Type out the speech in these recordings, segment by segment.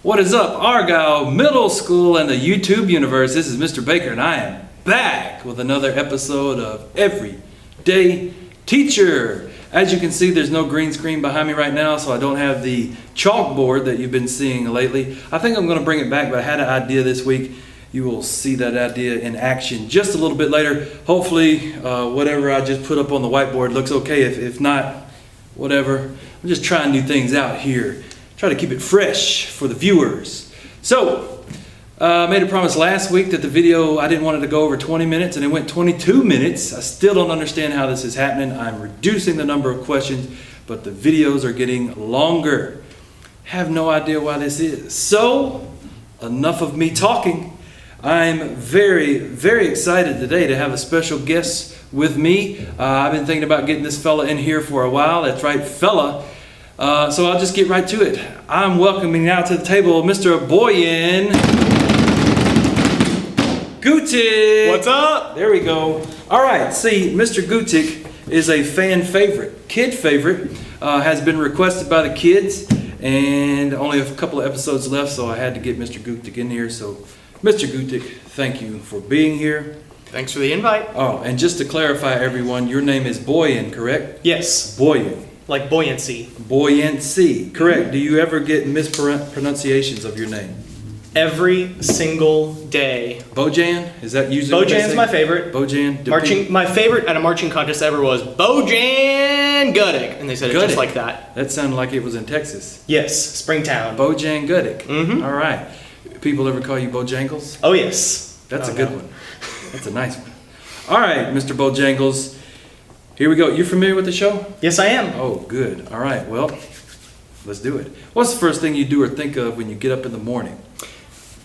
What is up, Argyle Middle School and the YouTube universe? This is Mr. Baker, and I am back with another episode of Everyday Teacher. As you can see, there's no green screen behind me right now, so I don't have the chalkboard that you've been seeing lately. I think I'm going to bring it back, but I had an idea this week. You will see that idea in action just a little bit later. Hopefully, whatever I just put up on the whiteboard looks okay. If not, whatever. I'm just trying new things out here. Try to keep it fresh for the viewers. So, I made a promise last week that the video, I didn't want it to go over 20 minutes, and it went 22 minutes. I still don't understand how this is happening. I'm reducing the number of questions, but the videos are getting longer. Have no idea why this is. So, enough of me talking. I'm very, very excited today to have a special guest with me. I've been thinking about getting this fella in here for a while. That's right, fella. So I'll just get right to it. I'm welcoming now to the table Mr. Boyan Gutic. What's up? There we go. All right, see, Mr. Gutic is a fan favorite, kid favorite, has been requested by the kids, and only a couple of episodes left, so I had to get Mr. Gutic in here. So, Mr. Gutic, thank you for being here. Thanks for the invite. Oh, and just to clarify, everyone, your name is Boyan, correct? Yes. Boyan. Like buoyancy. Buoyancy, correct. Do you ever get mispronunciations of your name? Every single day. Bojan? Is that usually what they Bojan's say? my favorite. Bojan? My favorite at a marching contest ever was Bojan Gutic. And they said it just Gutic. like that. That sounded like it was in Texas. Yes, Springtown. Bojan Gutic. Mm-hmm. All right. People ever call you Bojangles? Oh, yes. That's a good one. That's a nice one. All right, Mr. Bojangles. Here we go. You familiar with the show? Yes, I am. Oh, good. All right. Well, let's do it. What's the first thing you do or think of when you get up in the morning?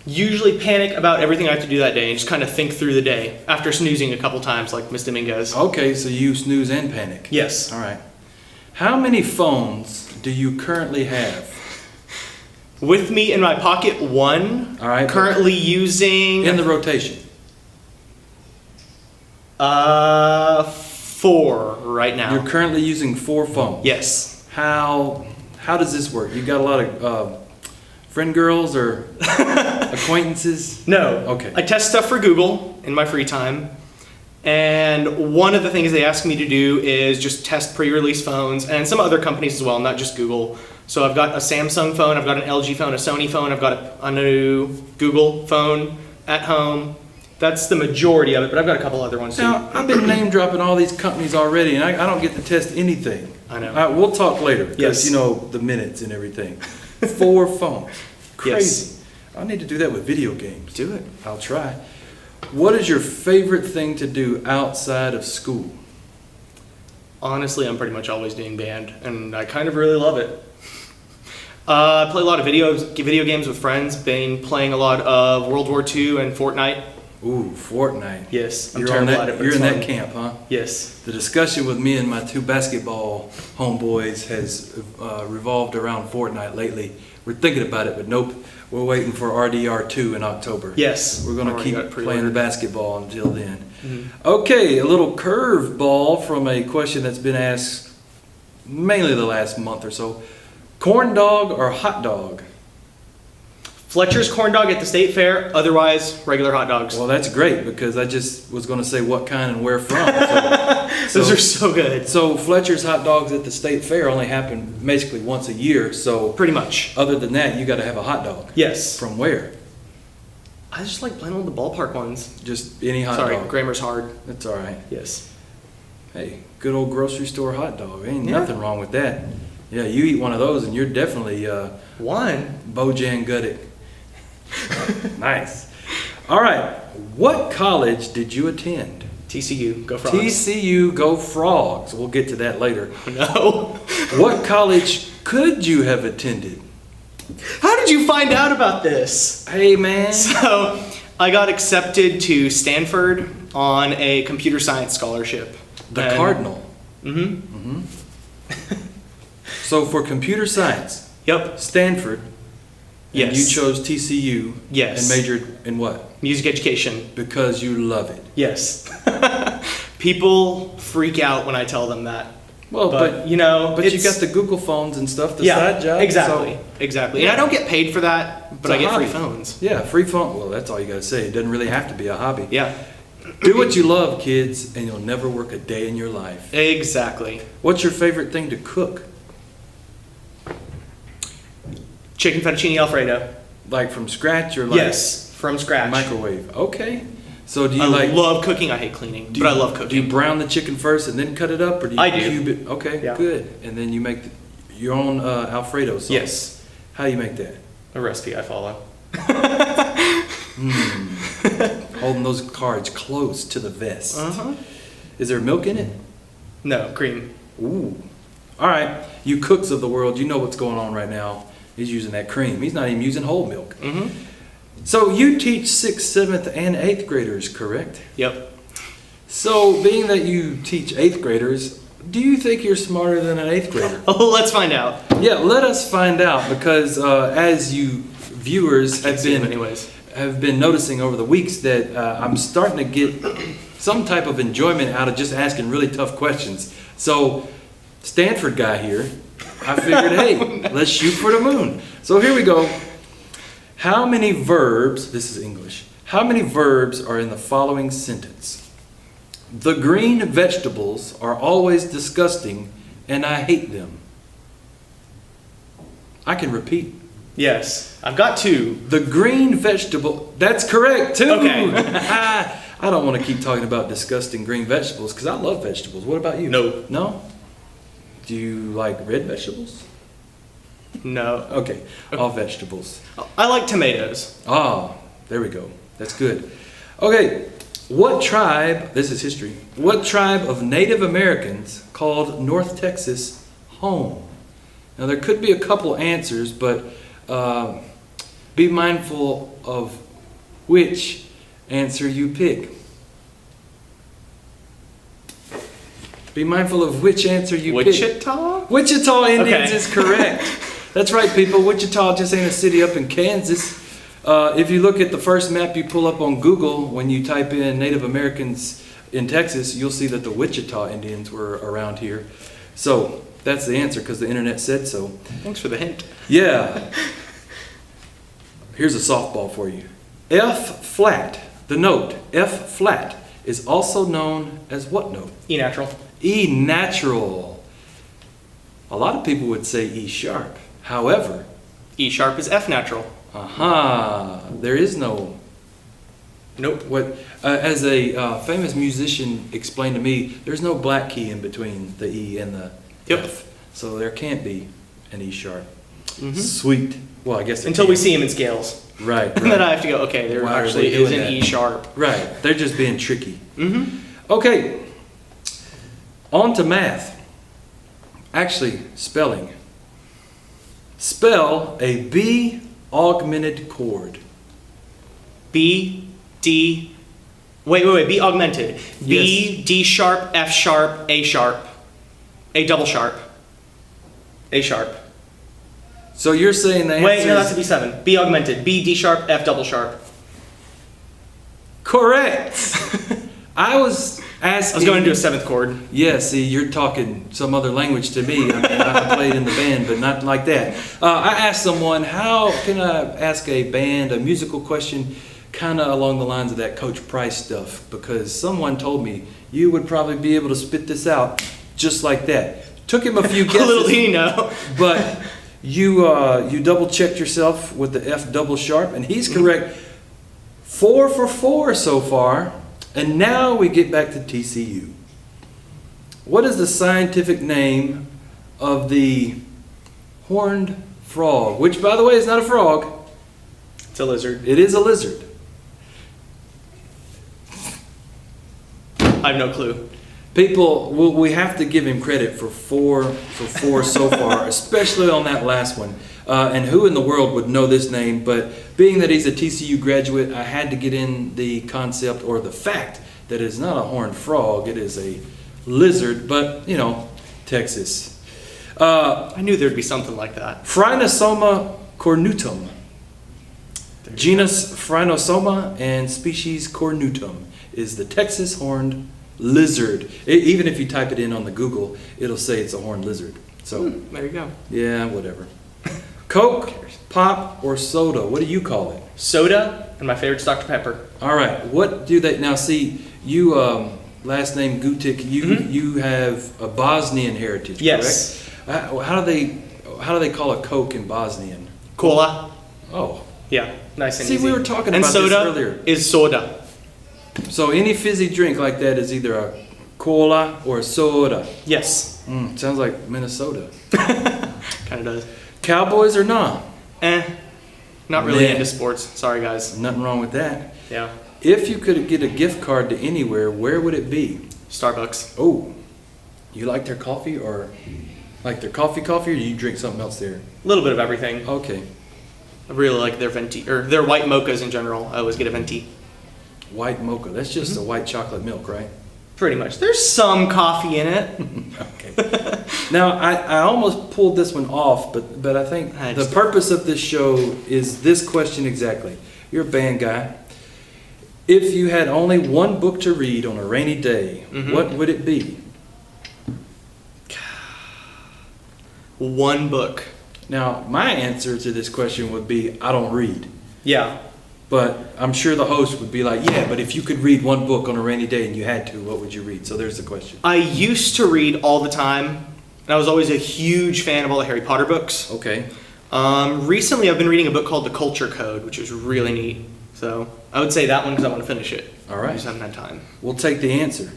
Usually panic about everything I have to do that day and just kind of think through the day after snoozing a couple times like Miss Dominguez. Okay, so you snooze and panic. Yes. All right. How many phones do you currently have? With me in my pocket, one. All right. Currently using... In the rotation. 4 right now. You're currently using 4 phones. Yes. How does this work? You got a lot of friend girls or acquaintances? No. Okay. I test stuff for Google in my free time. And one of the things they ask me to do is just test pre-release phones and some other companies as well, not just Google. So I've got a Samsung phone, I've got an LG phone, a Sony phone, I've got a new Google phone at home. That's the majority of it, but I've got a couple other ones too. Now, I've been name dropping all these companies already, and I don't get to test anything. I know. We'll talk later, because Yes. you know the minutes and everything. 4 phones. Crazy. Yes. I need to do that with video games. Do it. I'll try. What is your favorite thing to do outside of school? Honestly, I'm pretty much always doing band, and I kind of really love it. I play a lot of video games with friends, been playing a lot of World War II and Fortnite. Ooh, Fortnite. Yes, I'm You're terrible on at that, it, but you're it's in fun. that camp, huh? Yes. The discussion with me and my 2 basketball homeboys has revolved around Fortnite lately. We're thinking about it, but nope. We're waiting for RDR2 in October. Yes. We're going to Already keep got playing pre-ordered. the basketball until then. Mm-hmm. Okay, a little curveball from a question that's been asked mainly the last month or so. Corn dog or hot dog? Fletcher's corn dog at the state fair, otherwise regular hot dogs. Well, that's great because I just was going to say what kind and where from. Those are so good. So Fletcher's hot dogs at the state fair only happen basically once a year. So Pretty much. other than that, you got to have a hot dog. Yes. From where? I just like plain old the ballpark ones. Just any hot Sorry, dog. grammar's hard. That's all right. Yes. Hey, good old grocery store hot dog. Ain't Yeah. nothing wrong with that. Yeah, you eat one of those and you're definitely One. Bojan Gutic. Nice. All right. What college did you attend? TCU, go Frogs. TCU, go Frogs. We'll get to that later. No. What college could you have attended? How did you find out about this? Hey, man. So, I got accepted to Stanford on a computer science scholarship. The Cardinal. Mm-hmm. So for computer science, Yep. Stanford, Yes. and you chose TCU Yes. and majored in what? Music education. Because you love it. Yes. People freak out when I tell them that. Well, But you know, but you it's- got the Google phones and stuff, the yeah, side job. exactly, So, exactly. Yeah. And I don't get paid for that, but It's I a get free hobby. phones. yeah, free phone. Well, that's all you got to say. It doesn't really have to be a hobby. Yeah, Do what you love, kids, and you'll never work a day in your life. exactly. What's your favorite thing to cook? Chicken fettuccine Alfredo. Like from scratch or like Yes, from scratch. microwave? Okay. So do you I like? love cooking. I hate cleaning, but I love Do you cooking. brown the chicken first and then cut it up, or do you I do. cube it? Okay, Yeah. good. And then you make your own Alfredo sauce. Yes, How do you make that? a recipe I follow. Holding those cards close to the vest. Uh-huh. Is there milk in it? No, cream. Ooh. All right. You cooks of the world, you know what's going on right now. He's using that cream. He's not even using whole milk. Mm-hmm. So you teach 6th, 7th, and 8th graders, correct? Yep. So being that you teach 8th graders, do you think you're smarter than an 8th grader? Oh, let's find out. Yeah, let us find out, because as you viewers Can't see them have anyways. been noticing over the weeks that I'm starting to get some type of enjoyment out of just asking really tough questions. So Stanford guy here, I figured, hey, let's shoot for the moon. So here we go. How many verbs, this is English, how many verbs are in the following sentence? The green vegetables are always disgusting and I hate them. I can repeat. Yes, I've got two. The green vegetable, that's correct too. Okay. I don't want to keep talking about disgusting green vegetables because I love vegetables. What about you? No. No? Do you like red vegetables? No. Okay, all vegetables. I like tomatoes. Oh, there we go. That's good. Okay, what tribe, this is history, what tribe of Native Americans called North Texas home? Now there could be a couple answers, but be mindful of which answer you pick. Be mindful of which answer you pick. Wichita? Wichita Indians Okay. is correct. That's right, people. Wichita just ain't a city up in Kansas. If you look at the first map you pull up on Google, when you type in Native Americans in Texas, you'll see that the Wichita Indians were around here. So that's the answer because the internet said so. Thanks for the hint. Yeah. Here's a softball for you. F flat, the note F flat, is also known as what note? E natural. E natural. A lot of people would say E sharp. However, E sharp is F natural. there is no. Nope. What as a famous musician explained to me, there's no black key in between the E and the Yep. F, so there can't be an E sharp. Mhm. Sweet. Well, I guess there Until we can. see them in scales. Right. And then I Right. have to go, okay, there Why are actually they is doing an that? E sharp. Right. They're just being tricky. Mm-hmm. Okay. On to math. Actually, spelling. Spell a B augmented chord. B, D, wait, B augmented. B, Yes. D sharp, F sharp, A double sharp, A sharp. So you're saying the answer Wait, no, that's a is B7. B augmented. B, D sharp, F double sharp. correct. I was asking. I was going to do a seventh chord. Yeah, see, you're talking some other language to me. I mean, I played in the band, but not like that. I asked someone, how can I ask a band a musical question kind of along the lines of that Coach Price stuff? Because someone told me you would probably be able to spit this out just like that. Took him a few guesses. Little did he know. But you double checked yourself with the F double sharp, and he's correct. 4 for 4 so far. And now we get back to TCU. What is the scientific name of the horned frog? Which, by the way, is not a frog. It's a lizard. It is a lizard. I have no clue. People, we have to give him credit for four so far, especially on that last one. And who in the world would know this name? But being that he's a TCU graduate, I had to get in the concept or the fact that it's not a horned frog, it is a lizard, but, you know, Texas. I knew there'd be something like that. Phrynosoma cornutum. Genus Phrynosoma and species cornutum is the Texas horned lizard. Even if you type it in on the Google, it'll say it's a horned lizard. So there you go. yeah, whatever. Coke, pop, or soda? What do you call it? Soda, and my favorite's Dr. Pepper. All right. What do they now? See, you last name Gutic. You have a Bosnian heritage. Yes. Correct? How do they call a Coke in Bosnian? Cola. Oh. Yeah, nice and See, easy. we were talking and about soda this earlier. is soda. So any fizzy drink like that is either a cola or a soda. Yes. Sounds like Minnesota. Kind of does. Cowboys or nah? Not really Man. into sports. Sorry, guys. Nothing wrong with that. Yeah. If you could get a gift card to anywhere, where would it be? Starbucks. Oh, you like their coffee or like their coffee, or do you drink something else there? A little bit of everything. Okay. I really like their venti, or their white mochas in general. I always get a venti. White mocha. That's just a white chocolate milk, right? Pretty much. There's some coffee in it. Okay. Now, I almost pulled this one off, but I think the purpose of this show is this question exactly. You're a band guy. If you had only one book to read on a rainy day, what would it be? One book. Now, my answer to this question would be, I don't read. Yeah. But I'm sure the host would be like, yeah, but if you could read one book on a rainy day and you had to, what would you read? So there's the question. I used to read all the time, and I was always a huge fan of all the Harry Potter books. Okay. Recently, I've been reading a book called The Culture Code, which is really neat. So I would say that one because I want to finish it. All right. I just haven't had time. We'll take the answer.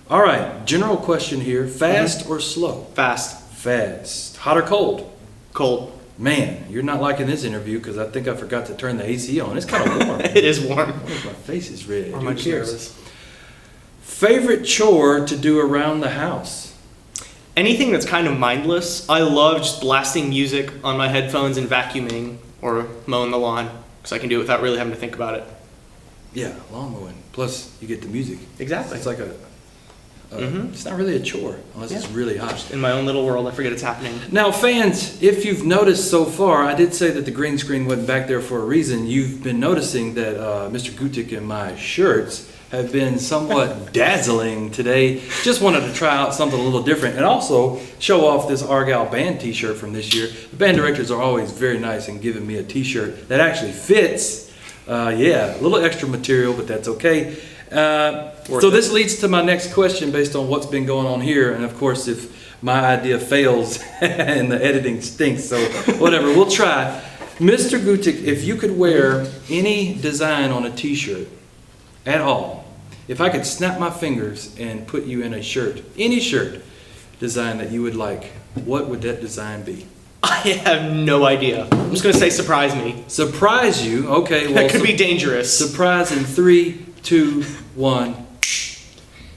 All right. General question here. Fast or slow? Fast. Fast. Hot or cold? Cold. Man, you're not liking this interview because I think I forgot to turn the AC on. It's kind of warm. It is warm. My face is red. Or Who my cares? nervous. Favorite chore to do around the house? Anything that's kind of mindless. I love just blasting music on my headphones and vacuuming or mowing the lawn because I can do it without really having to think about it. Yeah, lawn mowing. Plus, you get the music. Exactly. It's like it's not really a chore unless it's really hot. In my own little world, I forget it's happening. Now, fans, if you've noticed so far, I did say that the green screen wasn't back there for a reason. You've been noticing that Mr. Gutic and my shirts have been somewhat dazzling today. Just wanted to try out something a little different and also show off this Argyle band t-shirt from this year. The band directors are always very nice in giving me a t-shirt that actually fits. Yeah, a little extra material, but that's okay. So this leads to my next question based on what's been going on here. And of course, if my idea fails and the editing stinks, so whatever, we'll try. Mr. Gutic, if you could wear any design on a t-shirt at all, if I could snap my fingers and put you in a shirt, any shirt design that you would like, what would that design be? I have no idea. I'm just going to say surprise me. Surprise you? Okay. Well, That could be dangerous. Surprise in 3, 2, 1.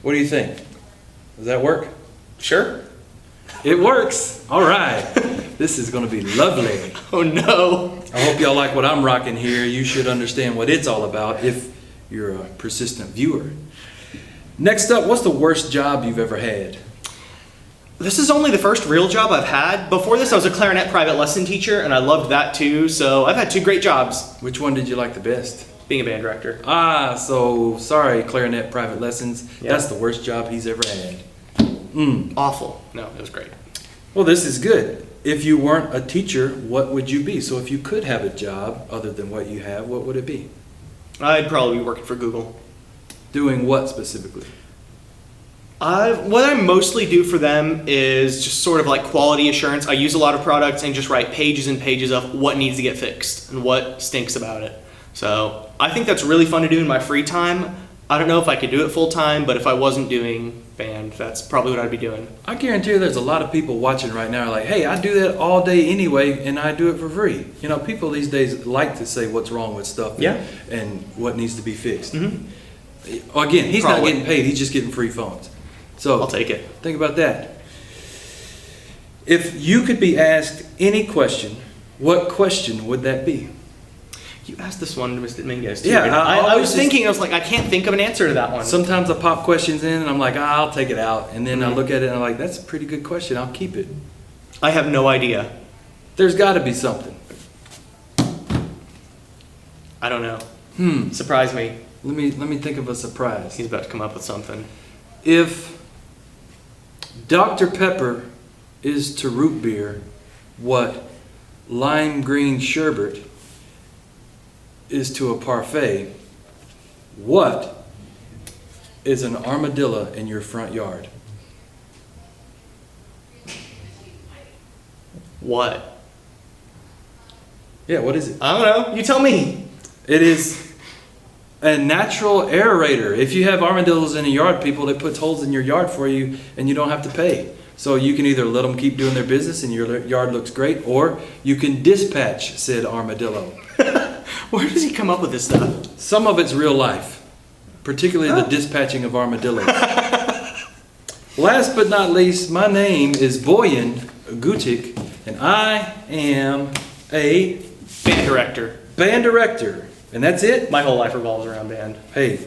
What do you think? Does that work? Sure. It works. All right. This is going to be lovely. Oh no. I hope y'all like what I'm rocking here. You should understand what it's all about if you're a persistent viewer. Next up, what's the worst job you've ever had? This is only the first real job I've had. Before this, I was a clarinet private lesson teacher, and I loved that too. So I've had 2 great jobs. Which one did you like the best? Being a band director. So sorry, clarinet private lessons. Yeah. That's the worst job he's ever had. Awful. No, it was great. Well, this is good. If you weren't a teacher, what would you be? So if you could have a job other than what you have, what would it be? I'd probably be working for Google. Doing what specifically? What I mostly do for them is just sort of like quality assurance. I use a lot of products and just write pages and pages of what needs to get fixed and what stinks about it. So I think that's really fun to do in my free time. I don't know if I could do it full time, but if I wasn't doing band, that's probably what I'd be doing. I guarantee you there's a lot of people watching right now like, hey, I do that all day anyway, and I do it for free. You know, people these days like to say what's wrong with stuff and what needs to be fixed. Again, he's not getting paid. He's just getting free phones. So I'll take it. Think about that. If you could be asked any question, what question would that be? You asked this one to Mr. Mingus too. Yeah, and I was thinking, I was like, I can't think of an answer to that one. Sometimes I pop questions in and I'm like, I'll take it out. And then I look at it and I'm like, that's a pretty good question. I'll keep it. I have no idea. There's got to be something. I don't know. Surprise me. Let me think of a surprise. He's about to come up with something. If Dr. Pepper is to root beer what lime green sherbet is to a parfait, what is an armadillo in your front yard? What? Yeah, what is it? I don't know. You tell me. It is a natural aerator. If you have armadillos in a yard, people, that puts holes in your yard for you and you don't have to pay. So you can either let them keep doing their business and your yard looks great, or you can dispatch said armadillo. Where does he come up with this stuff? Some of it's real life, particularly the dispatching of armadillos. Last but not least, my name is Boyan Gutic, and I am a Band director. band director. And that's it? My whole life revolves around band. Hey,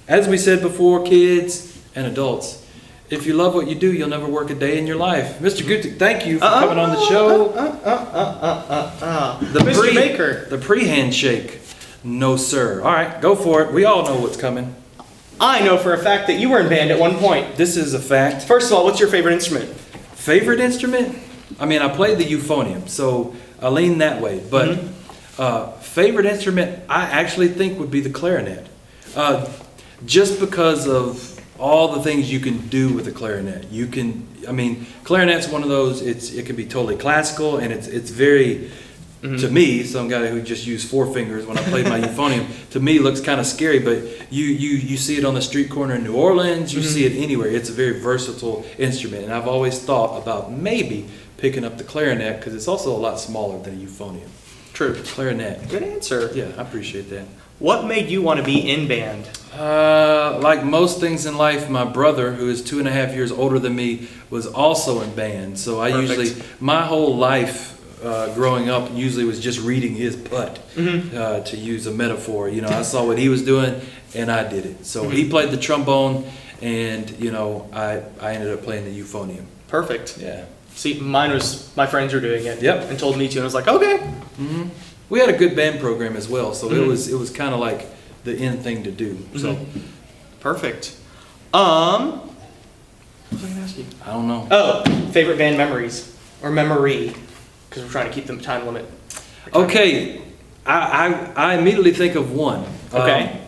as we said before, kids and adults, if you love what you do, you'll never work a day in your life. Mr. Gutic, thank you for coming on the show. Mr. Baker. The pre-handshake. No, sir. All right, go for it. We all know what's coming. I know for a fact that you were in band at one point. This is a fact. First of all, what's your favorite instrument? Favorite instrument? I mean, I played the euphonium, so I lean that way. But favorite instrument, I actually think would be the clarinet. Just because of all the things you can do with a clarinet. Clarinet's one of those, it can be totally classical, and it's very, to me, some guy who just used 4 fingers when I played my euphonium, to me looks kind of scary, but you see it on the street corner in New Orleans, you see it anywhere. It's a very versatile instrument, and I've always thought about maybe picking up the clarinet because it's also a lot smaller than a euphonium. True. Clarinet. Good answer. Yeah, I appreciate that. What made you want to be in band? Like most things in life, my brother, who is 2.5 years older than me, was also in band. So my whole life growing up usually was just reading his butt, to use a metaphor. You know, I saw what he was doing and I did it. So he played the trombone, and I ended up playing the euphonium. Perfect. Yeah. See, mine was, my friends were doing it. Yep. And told me to, and I was like, okay. We had a good band program as well, so it was kind of like the in thing to do. So Perfect. What was I going to ask you? I don't know. Oh, favorite band memories or memory, because we're trying to keep the time limit. Okay, I immediately think of one. Okay.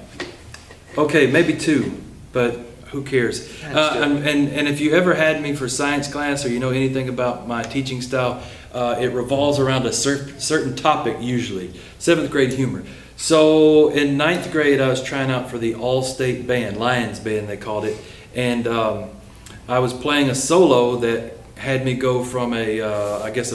Okay, maybe 2, but who cares? And if you ever had me for science class, or you know anything about my teaching style, it revolves around a certain topic usually. 7th grade humor. So in 9th grade, I was trying out for the all-state band, Lions Band they called it, and I was playing a solo that had me go from a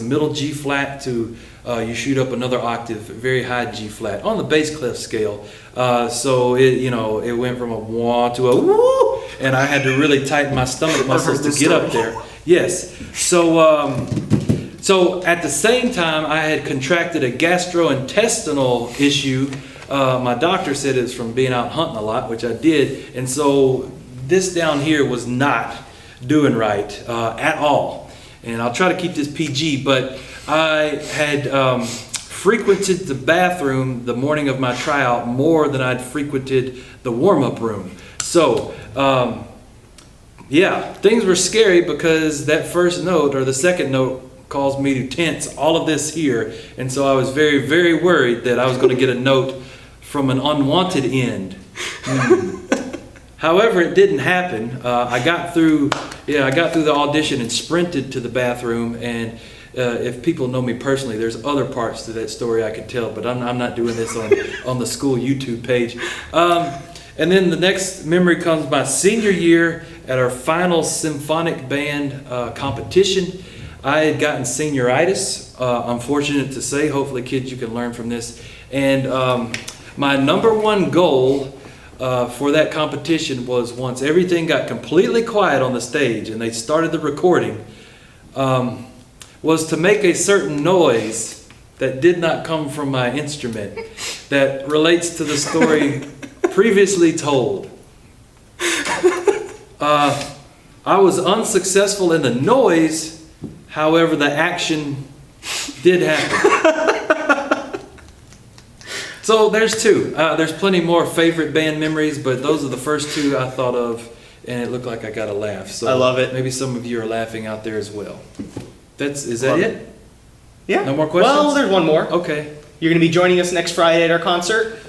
middle G flat to you shoot up another octave, very high G flat on the bass clef scale. So it went from a wah to a woo, and I had to really tighten my stomach muscles to get up there. Yes. So at the same time, I had contracted a gastrointestinal issue. My doctor said it's from being out hunting a lot, which I did, and so this down here was not doing right at all. And I'll try to keep this PG, but I had frequented the bathroom the morning of my tryout more than I'd frequented the warm-up room. So, things were scary because that first note, or the second note, caused me to tense all of this here. And so I was very, very worried that I was going to get a note from an unwanted end. However, it didn't happen. I got through the audition and sprinted to the bathroom. And if people know me personally, there's other parts to that story I could tell, but I'm not doing this on the school YouTube page. And then the next memory comes my senior year at our final symphonic band competition. I had gotten senioritis, I'm fortunate to say. Hopefully, kids, you can learn from this. And my number one goal for that competition was, once everything got completely quiet on the stage and they started the recording, was to make a certain noise that did not come from my instrument that relates to the story previously told. I was unsuccessful in the noise. However, the action did happen. So there's 2. There's plenty more favorite band memories, but those are the first 2 I thought of and it looked like I got a laugh. So I love it. Maybe some of you are laughing out there as well. Is that Love it? Yeah. No more questions? Well, there's one more. Okay. You're going to be joining us next Friday at our concert.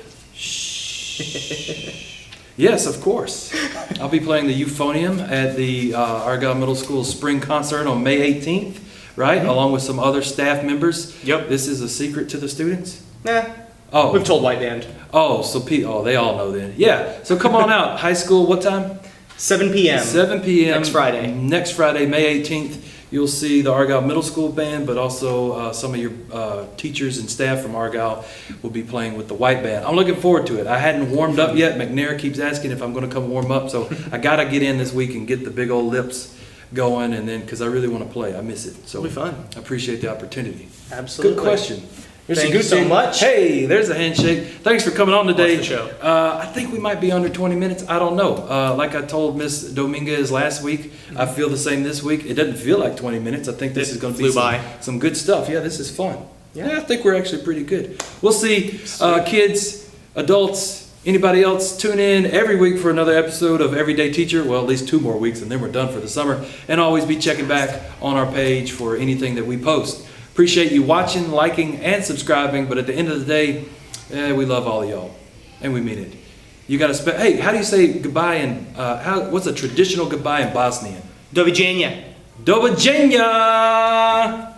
Yes, of course. I'll be playing the euphonium at the Argyle Middle School Spring Concert on May 18th, right? Along with some other staff members. Yep. This is a secret to the students? Nah. Oh. We've told White Band. Oh, so they all know then. Yeah. So come on out. High school, what time? 7 p.m. 7 p.m. Next Friday. Next Friday, May 18th. You'll see the Argyle Middle School Band, but also some of your teachers and staff from Argyle will be playing with the White Band. I'm looking forward to it. I hadn't warmed up yet. McNair keeps asking if I'm going to come warm up, so I got to get in this week and get the big old lips going, and then because I really want to play. I miss it. So It'll be fun. I appreciate the opportunity. Absolutely. Good question. Here's Thank some you so Gutic. much. Hey, there's a handshake. Thanks for coming on today. Watch the show. I think we might be under 20 minutes. I don't know. Like I told Miss Dominguez last week, I feel the same this week. It doesn't feel like 20 minutes. I think this is going to be some good stuff. Yeah, this is fun. Yeah, I think we're actually pretty good. We'll see. Kids, adults, anybody else, tune in every week for another episode of Everyday Teacher. Well, at least 2 more weeks, and then we're done for the summer. And always be checking back on our page for anything that we post. Appreciate you watching, liking, and subscribing. But at the end of the day, we love all of y'all, and we mean it. You got to hey, how do you say goodbye in what's a traditional goodbye in Bosnian? Do viđenja. Do viđenja!